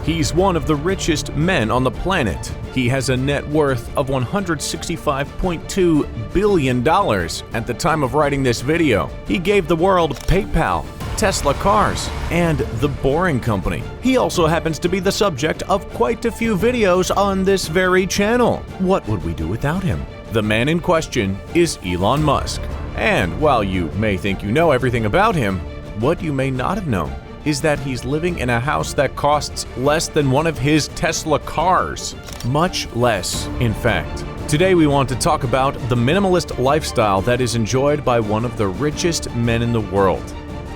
He's one of the richest men on the planet. He has a net worth of $165.2 billion at the time of writing this video. He gave the world PayPal, Tesla cars, and The Boring Company. He also happens to be the subject of quite a few videos on this very channel. What would we do without him? The man in question is Elon Musk. And while you may think you know everything about him, what you may not have known is that he's living in a house that costs less than one of his Tesla cars. Much less, in fact. Today we want to talk about the minimalist lifestyle that is enjoyed by one of the richest men in the world.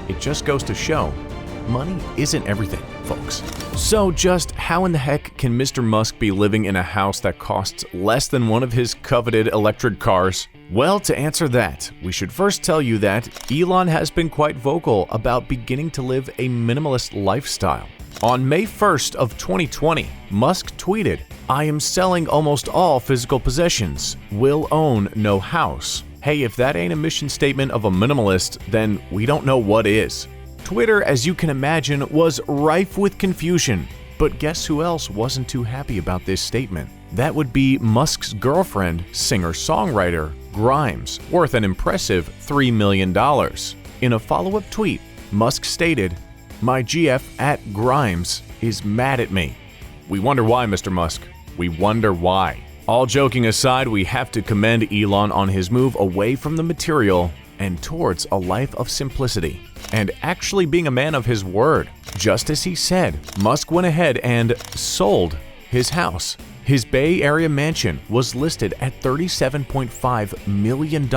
It just goes to show, money isn't everything, folks. So just how in the heck can Mr. Musk be living in a house that costs less than one of his coveted electric cars? Well, to answer that, we should first tell you that Elon has been quite vocal about beginning to live a minimalist lifestyle. On May 1st of 2020, Musk tweeted, "I am selling almost all physical possessions. Will own no house." Hey, if that ain't a mission statement of a minimalist, then we don't know what is. Twitter, as you can imagine, was rife with confusion. But guess who else wasn't too happy about this statement? That would be Musk's girlfriend, singer-songwriter Grimes, worth an impressive $3 million. In a follow-up tweet, Musk stated, "My GF at Grimes is mad at me." We wonder why, Mr. Musk. We wonder why. All joking aside, we have to commend Elon on his move away from the material and towards a life of simplicity, and actually being a man of his word. Just as he said, Musk went ahead and sold his house. His Bay Area mansion was listed at $37.5 million.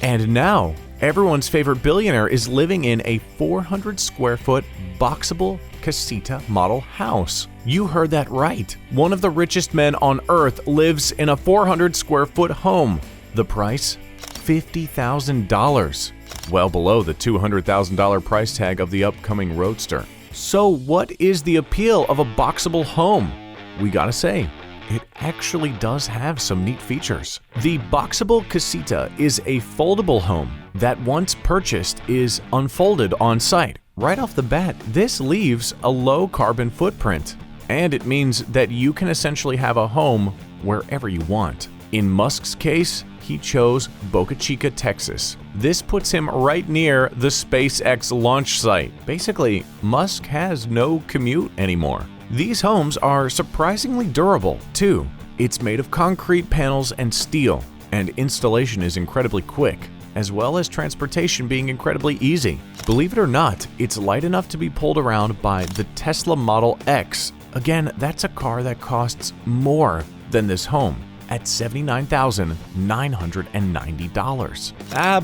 And now, everyone's favorite billionaire is living in a 400 square foot boxable casita model house. You heard that right. One of the richest men on earth lives in a 400 square foot home. The price? $50,000. Well below the $200,000 price tag of the upcoming Roadster. So what is the appeal of a boxable home? We gotta say, it actually does have some neat features. The boxable casita is a foldable home that once purchased is unfolded on site. Right off the bat, this leaves a low carbon footprint, and it means that you can essentially have a home wherever you want. In Musk's case, he chose Boca Chica, Texas. This puts him right near the SpaceX launch site. Basically, Musk has no commute anymore. These homes are surprisingly durable, too. It's made of concrete panels and steel, and installation is incredibly quick, as well as transportation being incredibly easy. Believe it or not, it's light enough to be pulled around by the Tesla Model X. Again, that's a car that costs more than this home, at $79,990.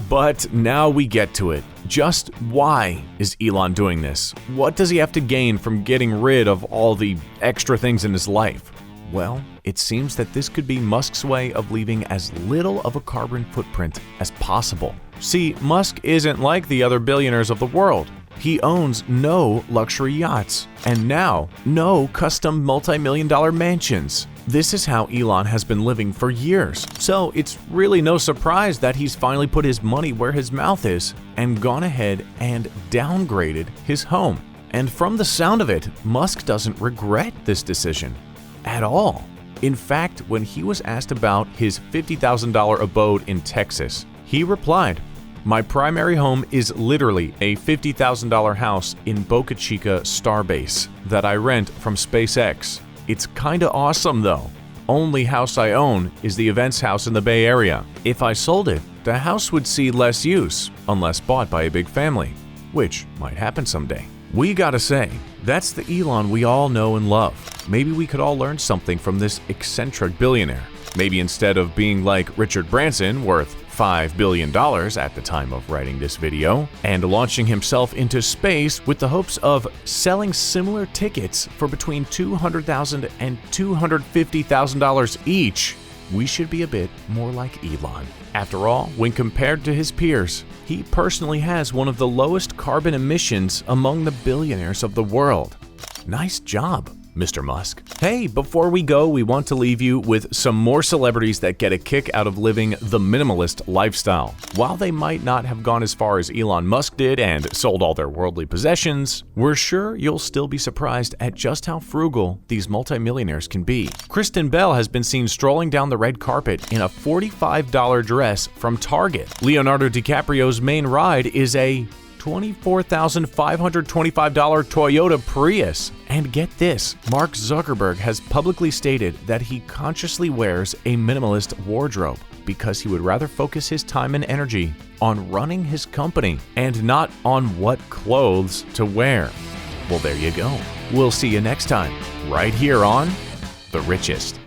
But now we get to it. Just why is Elon doing this? What does he have to gain from getting rid of all the extra things in his life? Well, it seems that this could be Musk's way of leaving as little of a carbon footprint as possible. See, Musk isn't like the other billionaires of the world. He owns no luxury yachts, and now no custom multi-million-dollar mansions. This is how Elon has been living for years, so it's really no surprise that he's finally put his money where his mouth is and gone ahead and downgraded his home. And from the sound of it, Musk doesn't regret this decision at all. In fact, when he was asked about his $50,000 abode in Texas, he replied, "My primary home is literally a $50,000 house in Boca Chica Starbase that I rent from SpaceX. It's kinda awesome though. Only house I own is the events house in the Bay Area. If I sold it, the house would see less use unless bought by a big family, which might happen someday." We gotta say, that's the Elon we all know and love. Maybe we could all learn something from this eccentric billionaire. Maybe instead of being like Richard Branson, worth $5 billion at the time of writing this video, and launching himself into space with the hopes of selling similar tickets for between $200,000 and $250,000 each, we should be a bit more like Elon. After all, when compared to his peers, he personally has one of the lowest carbon emissions among the billionaires of the world. Nice job. Mr. Musk. Hey, before we go, we want to leave you with some more celebrities that get a kick out of living the minimalist lifestyle. While they might not have gone as far as Elon Musk did and sold all their worldly possessions, we're sure you'll still be surprised at just how frugal these multimillionaires can be. Kristen Bell has been seen strolling down the red carpet in a $45 dress from Target. Leonardo DiCaprio's main ride is a $24,525 Toyota Prius. And get this, Mark Zuckerberg has publicly stated that he consciously wears a minimalist wardrobe because he would rather focus his time and energy on running his company and not on what clothes to wear. Well, there you go. We'll see you next time, right here on The Richest.